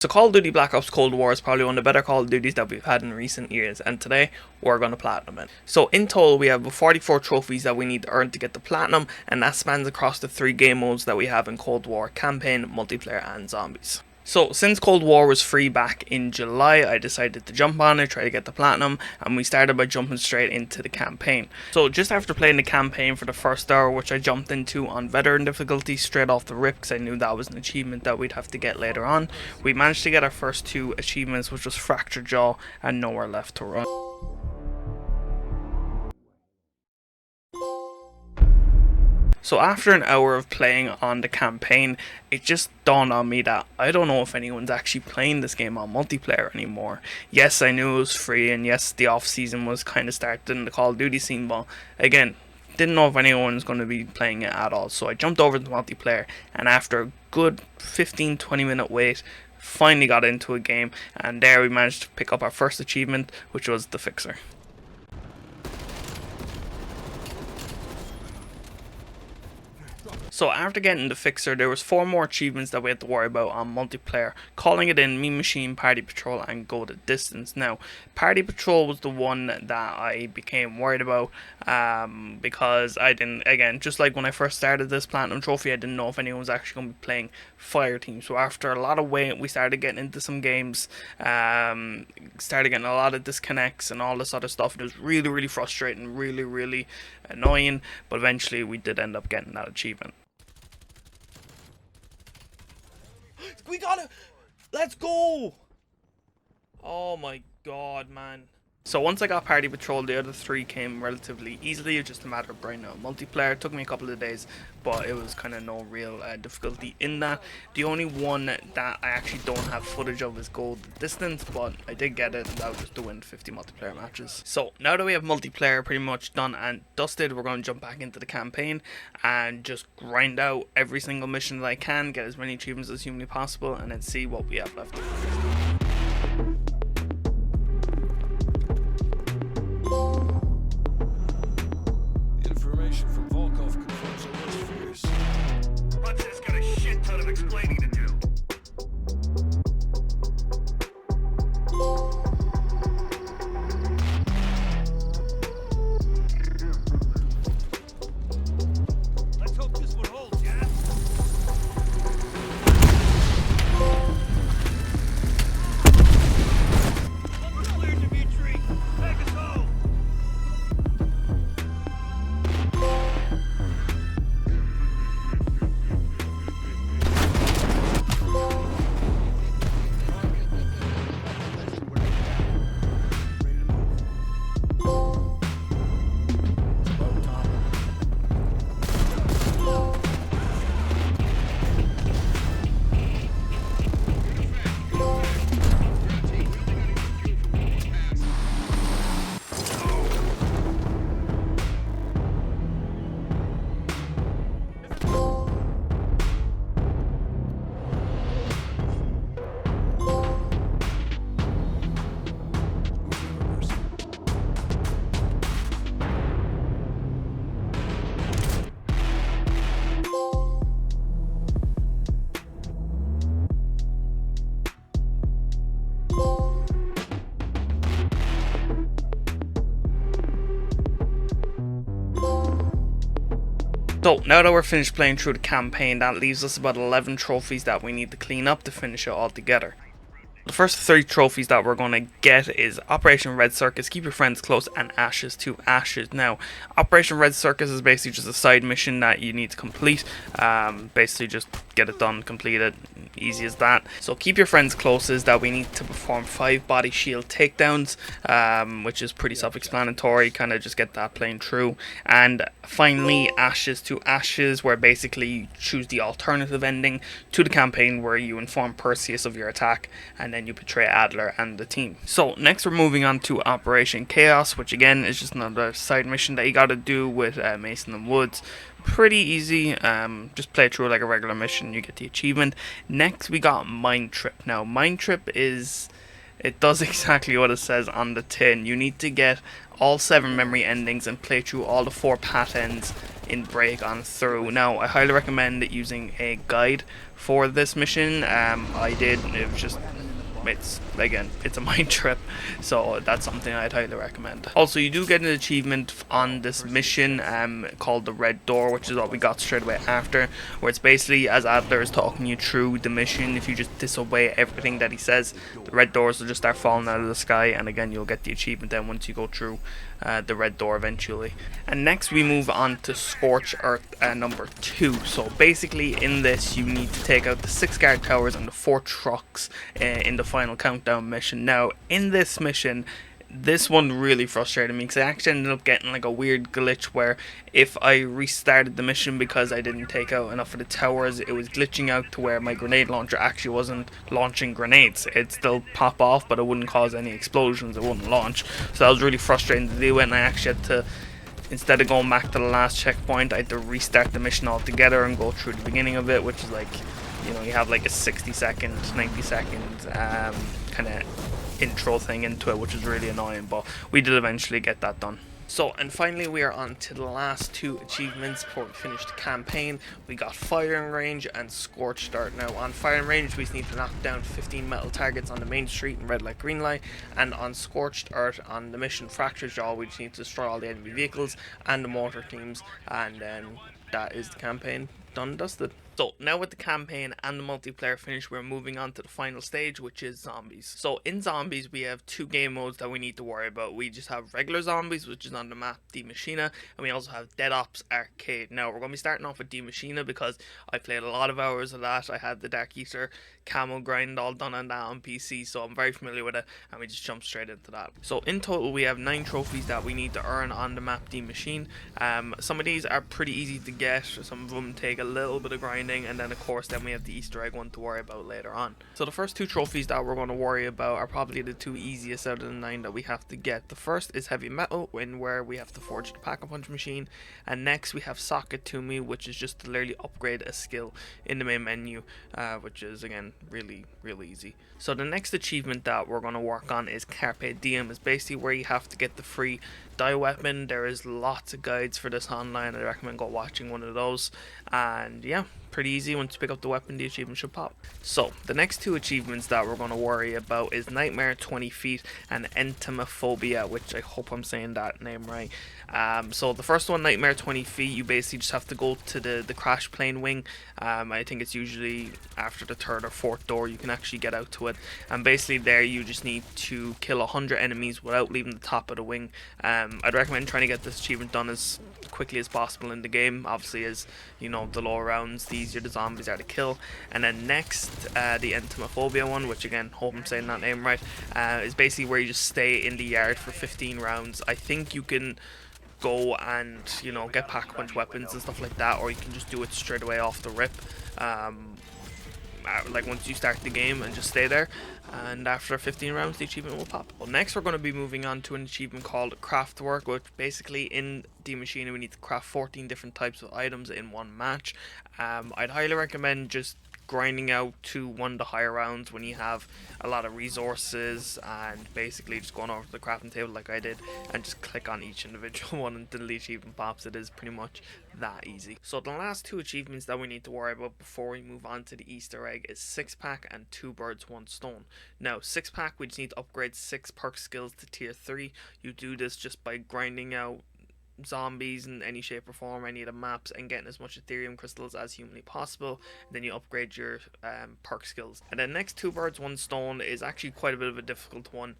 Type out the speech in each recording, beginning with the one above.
So Call of Duty Black Ops Cold War is probably one of the better Call of Duties that we've had in recent years, and today we're going to platinum it. So in total we have 44 trophies that we need to earn to get the platinum, and that spans across the 3 game modes that we have in Cold War: Campaign, Multiplayer and Zombies. So since Cold War was free back in July, I decided to jump on it, try to get the platinum, and we started by jumping straight into the campaign. So just after playing the campaign for the first hour, which I jumped into on veteran difficulty straight off the rip because I knew that was an achievement that we'd have to get later on, we managed to get our first 2 achievements, which was Fractured Jaw and Nowhere Left to Run. So after an hour of playing on the campaign, it just dawned on me that I don't know if anyone's actually playing this game on multiplayer anymore. Yes, I knew it was free, and yes, the off season was kind of started in the Call of Duty scene, but again, didn't know if anyone was going to be playing it at all. So I jumped over to multiplayer, and after a good 15-20 minute wait, finally got into a game, and there we managed to pick up our first achievement, which was the Fixer. So after getting the Fixer, there was 4 more achievements that we had to worry about on multiplayer: Calling It In, Mean Machine, Party Patrol and Go the Distance. Now, Party Patrol was the one that I became worried about because I didn't, again, just like when I first started this Platinum Trophy, I didn't know if anyone was actually going to be playing Fire Team. So after a lot of wait, we started getting into some games, started getting a lot of disconnects and all this other stuff. It was really frustrating, really annoying, but eventually we did end up getting that achievement. We got it! Let's go! Oh my god, man. So once I got Party Patrol, the other 3 came relatively easily. It was just a matter of grinding out multiplayer. It took me a couple of days, but it was kind of no real difficulty in that. The only one that I actually don't have footage of is Go the Distance, but I did get it, and that was just to win 50 multiplayer matches. So now that we have multiplayer pretty much done and dusted, we're going to jump back into the campaign and just grind out every single mission that I can, get as many achievements as humanly possible, and then see what we have left. Explaining to do. Let's hope this one holds, yeah? Over clear, Dimitri. Take us home. So now that we're finished playing through the campaign, that leaves us about 11 trophies that we need to clean up to finish it all together. The first 3 trophies that we're going to get is Operation Red Circus, Keep Your Friends Close, and Ashes to Ashes. Now, Operation Red Circus is basically just a side mission that you need to complete. Basically just get it done, complete it, easy as that. So Keep Your Friends Close is that we need to perform 5 body shield takedowns, which is pretty self-explanatory, kind of just get that playing through. And finally, Ashes to Ashes, where basically you choose the alternative ending to the campaign where you inform Perseus of your attack, and then you betray Adler and the team. So next we're moving on to Operation Chaos, which again is just another side mission that you gotta do with Mason and Woods. Pretty easy, just play through like a regular mission, you get the achievement. Next we got Mind Trip. Now Mind Trip is It does exactly what it says on the tin. You need to get all 7 memory endings and play through all the 4 path ends in break on through. Now, I highly recommend using a guide for this mission. I did. It was just, it's again, it's a mind trip, so that's something I'd highly recommend. Also, you do get an achievement on this mission called the red door, which is what we got straight away after, where it's basically as Adler is talking you through the mission. If you just disobey everything that he says, the red doors will just start falling out of the sky, and again, you'll get the achievement then once you go through the red door eventually. And next we move on to Scorch Earth number 2. So basically in this you need to take out the 6 guard towers and the 4 trucks in the final countdown mission. Now in this mission, this one really frustrated me because I actually ended up getting like a weird glitch where if I restarted the mission because I didn't take out enough of the towers, it was glitching out to where my grenade launcher actually wasn't launching grenades. It'd still pop off, but it wouldn't cause any explosions, it wouldn't launch. So that was really frustrating to do, and I actually had to, instead of going back to the last checkpoint, I had to restart the mission altogether and go through the beginning of it, which is like, you know, you have like a 60-second, 90-second kind of intro thing into it, which is really annoying, but we did eventually get that done. So, and finally we are on to the last 2 achievements before we finish the campaign. We got Firing Range and Scorched Earth. Now on Firing Range we just need to knock down 15 metal targets on the main street in red light, green light, and on Scorched Earth on the mission Fractured Jaw we just need to destroy all the enemy vehicles and the mortar teams, and then that is the campaign done and dusted. So now with the campaign and the multiplayer finished, we're moving on to the final stage, which is zombies. So in zombies, we have 2 game modes that we need to worry about. We just have regular zombies, which is on the map Die Machina, and we also have Dead Ops Arcade. Now we're going to be starting off with Die Machina because I played a lot of hours of that. I had the Dark Eater camo grind all done on that on PC, so I'm very familiar with it, and we just jump straight into that. So in total, we have 9 trophies that we need to earn on the map Die Machine. Some of these are pretty easy to get, some of them take a little bit of grinding, and then of course then we have the Easter egg one to worry about later on. So the first 2 trophies that we're going to worry about are probably the 2 easiest out of the 9 that we have to get. The first is Heavy Metal, in where we have to forge the Pack-a-Punch machine, and next we have Socket to Me, which is just to literally upgrade a skill in the main menu, which is again really easy. So the next achievement that we're going to work on is Carpe Diem. Is basically where you have to get the free dye weapon. There is lots of guides for this online. I recommend go watching one of those, and yeah, pretty easy. Once you pick up the weapon, the achievement should pop. So the next 2 achievements that we're going to worry about is Nightmare 20 Feet and Entomophobia, which I hope I'm saying that name right. So the first one, Nightmare 20 Feet, you basically just have to go to the crash plane wing. I think it's usually after the 3rd or 4th door you can actually get out to it, and basically there you just need to kill 100 enemies without leaving the top of the wing. I'd recommend trying to get this achievement done as quickly as possible in the game. Obviously, as you know, the lower rounds, the easier the zombies are to kill. And then next, the Entomophobia one, which again, hope I'm saying that name right, is basically where you just stay in the yard for 15 rounds. I think you can go and, you know, get Pack-a-Punch weapons and stuff like that, or you can just do it straight away off the rip. Like once you start the game and just stay there, and after 15 rounds the achievement will pop. Well, next we're going to be moving on to an achievement called Craft Work, which basically in Die Machine we need to craft 14 different types of items in one match. I'd highly recommend just grinding out to one of the higher rounds when you have a lot of resources, and basically just going over to the crafting table like I did and just click on each individual one until the achievement pops. It is pretty much that easy. So the last 2 achievements that we need to worry about before we move on to the Easter egg is 6-pack and 2 birds 1 stone. Now 6-pack, we just need to upgrade 6 perk skills to tier 3. You do this just by grinding out zombies in any shape or form, any of the maps, and getting as much Ethereum crystals as humanly possible. And then you upgrade your perk skills. And then next 2 birds 1 stone is actually quite a bit of a difficult one.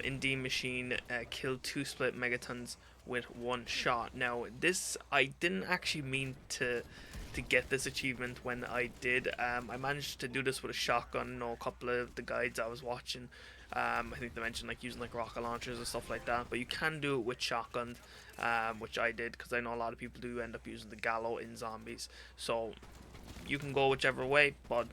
In Die Machine, kill 2 split megatons with 1 shot. Now this, I didn't actually mean to get this achievement when I did. I managed to do this with a shotgun. You know, a couple of the guides I was watching, I think they mentioned like using like rocket launchers and stuff like that, but you can do it with shotguns, which I did because I know a lot of people do end up using the gallow in zombies, so you can go whichever way, but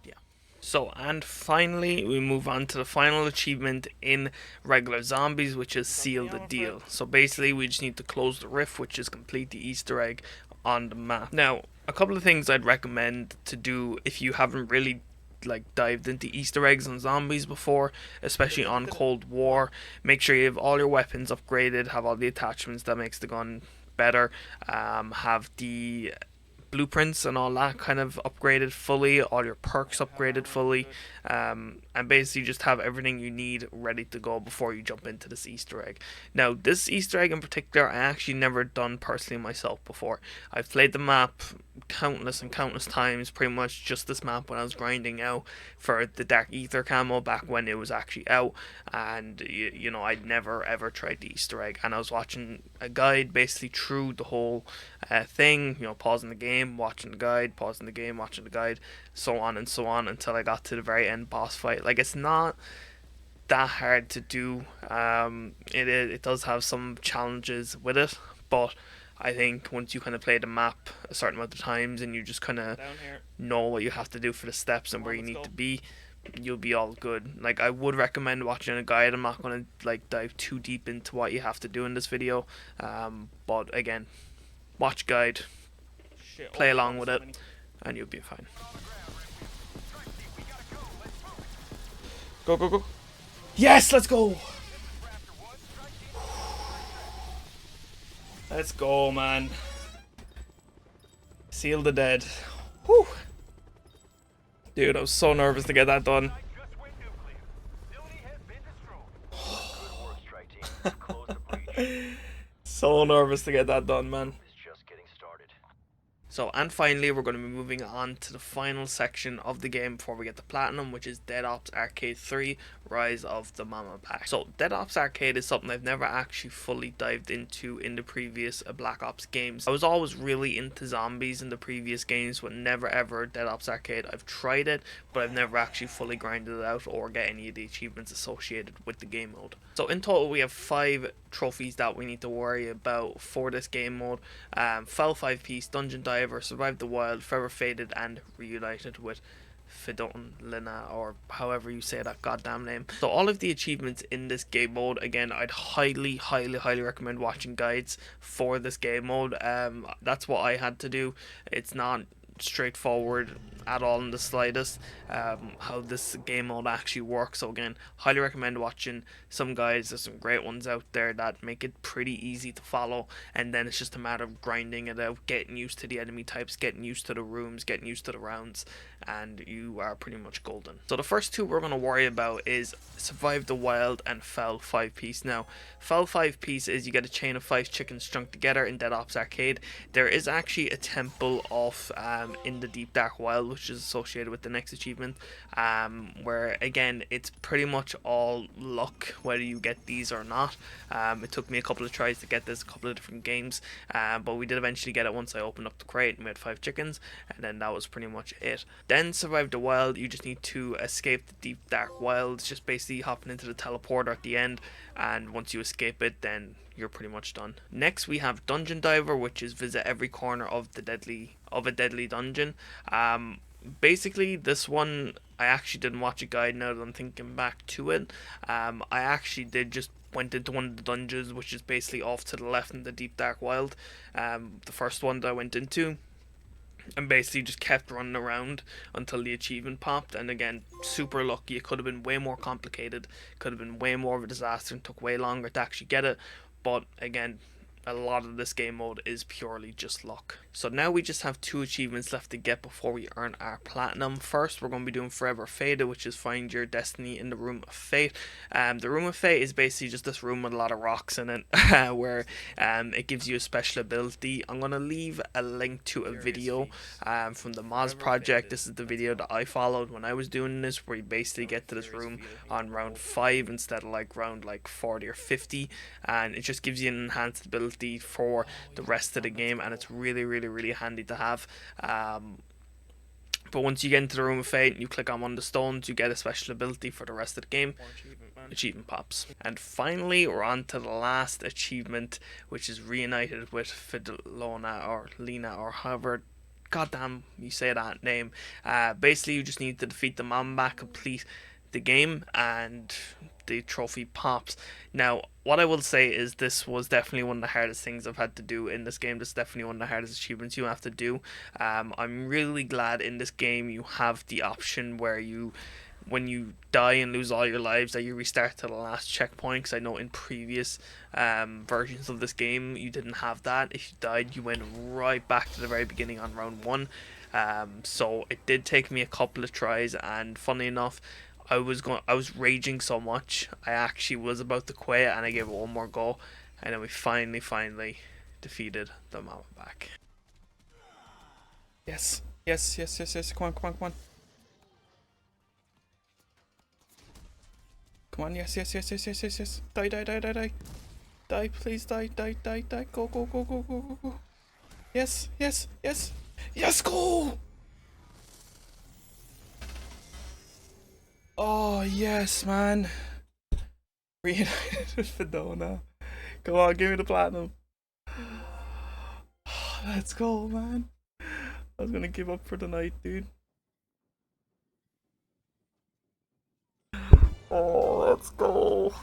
yeah. So, and finally we move on to the final achievement in regular zombies, which is Seal the Deal. So basically we just need to close the rift, which is complete the Easter egg on the map. Now a couple of things I'd recommend to do if you haven't really like dived into Easter eggs and zombies before, especially on Cold War. Make sure you have all your weapons upgraded, have all the attachments that makes the gun better, have the blueprints and all that kind of upgraded fully, all your perks upgraded fully, and basically just have everything you need ready to go before you jump into this Easter egg. Now, this Easter egg in particular, I actually never done personally myself before. I've played the map countless and countless times, pretty much just this map when I was grinding out for the Dark Ether camo back when it was actually out, and you know, I'd never ever tried the Easter egg, and I was watching a guide basically through the whole thing, you know, pausing the game, watching the guide, pausing the game, watching the guide, so on and so on until I got to the very end boss fight. Like, it's not that hard to do. It does have some challenges with it, but I think once you kind of play the map a certain amount of times and you just kind of know what you have to do for the steps and where you need to be, you'll be all good. Like, I would recommend watching a guide. I'm not going to like dive too deep into what you have to do in this video, but again, watch guide, play along with it, and you'll be fine. Go, go, go. Yes, let's go. Let's go, man. Seal the dead. Whew. Dude, I was so nervous to get that done. So nervous to get that done, man. So, and finally, we're going to be moving on to the final section of the game before we get to Platinum, which is Dead Ops Arcade 3, Rise of the Mama Pack. So, Dead Ops Arcade is something I've never actually fully dived into in the previous Black Ops games. I was always really into zombies in the previous games, but never ever Dead Ops Arcade. I've tried it, but I've never actually fully grinded it out or get any of the achievements associated with the game mode. So, in total, we have 5 trophies that we need to worry about for this game mode. Fell 5-piece, Dungeon Diver, Survived the Wild, Forever Faded, and Reunited with Fidon or however you say that goddamn name. So all of the achievements in this game mode, again, I'd highly recommend watching guides for this game mode. That's what I had to do. It's not straightforward at all in the slightest how this game mode actually works. So again, highly recommend watching some guides. There's some great ones out there that make it pretty easy to follow, and then it's just a matter of grinding it out, getting used to the enemy types, getting used to the rooms, getting used to the rounds, and you are pretty much golden. So the first two we're going to worry about is Survive the Wild and Fell 5-piece. Now, Fell 5-piece is you get a chain of 5 chickens strung together in Dead Ops Arcade. There is actually a temple of in the Deep Dark Wild, which is associated with the next achievement, where again, it's pretty much all luck whether you get these or not. It took me a couple of tries to get this, a couple of different games, but we did eventually get it once I opened up the crate and we had 5 chickens, and then that was pretty much it. Then Survive the Wild, you just need to escape the Deep Dark Wilds, just basically hopping into the teleporter at the end, and once you escape it, then you're pretty much done. Next we have Dungeon Diver, which is visit every corner of a deadly dungeon. Basically this one, I actually didn't watch a guide now that I'm thinking back to it. I actually just went into one of the dungeons, which is basically off to the left in the Deep Dark Wild. The first one that I went into, and basically just kept running around until the achievement popped. And again, super lucky. It could have been way more complicated, could have been way more of a disaster and took way longer to actually get it, but again, a lot of this game mode is purely just luck. So now we just have 2 achievements left to get before we earn our platinum. First, we're going to be doing Forever Faded, which is find your destiny in the Room of Fate. The Room of Fate is basically just this room with a lot of rocks in it, where it gives you a special ability. I'm going to leave a link to a video from the Moz project. This is the video that I followed when I was doing this, where you basically get to this room on round 5 instead of like round like 40 or 50, and it just gives you an enhanced ability for the rest of the game, and it's really handy to have. But once you get into the Room of Fate and you click on one of the stones, you get a special ability for the rest of the game. Achievement pops. And finally, we're on to the last achievement, which is Reunited with Fidolona or Lena or however goddamn you say that name. Basically, you just need to defeat the Mamba, complete the game, and the trophy pops. Now, what I will say is this was definitely one of the hardest things I've had to do in this game. This is definitely one of the hardest achievements you have to do. I'm really glad in this game you have the option where you, when you die and lose all your lives, that you restart to the last checkpoint. Because I know in previous versions of this game you didn't have that. If you died, you went right back to the very beginning on round one. So it did take me a couple of tries, and funny enough, I was raging so much I actually was about to quit, and I gave it one more go, and then we finally defeated the mama back. Yes, yes, yes, yes, yes. Come on, come on, come on. Come on, yes, yes, yes, yes, yes, yes, yes. Die, die, die, die, die. Die, please, die, die, die, die. Go, go, go, go, go, go, go. Yes, yes, yes. Yes, go! Oh, yes, man. Reunited with Fedona. Come on, give me the platinum. Let's go, man. I was gonna give up for the night, dude. Oh, let's go.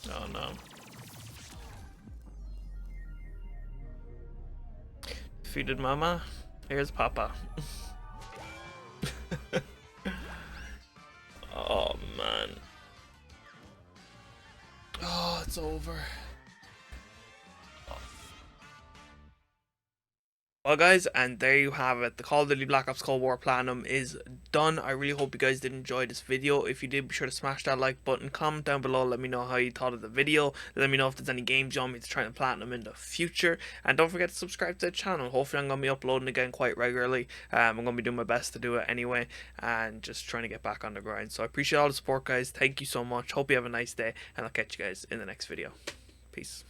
Oh no. Defeated Mama. Here's Papa. Oh man. Oh, it's over. Well guys, and there you have it. The Call of Duty Black Ops Cold War Platinum is done. I really hope you guys did enjoy this video. If you did, be sure to smash that like button. Comment down below, let me know how you thought of the video. Let me know if there's any games you want me to try and platinum in the future. And don't forget to subscribe to the channel. Hopefully I'm going to be uploading again quite regularly. I'm going to be doing my best to do it anyway. And just trying to get back on the grind. So I appreciate all the support guys. Thank you so much. Hope you have a nice day. And I'll catch you guys in the next video. Peace.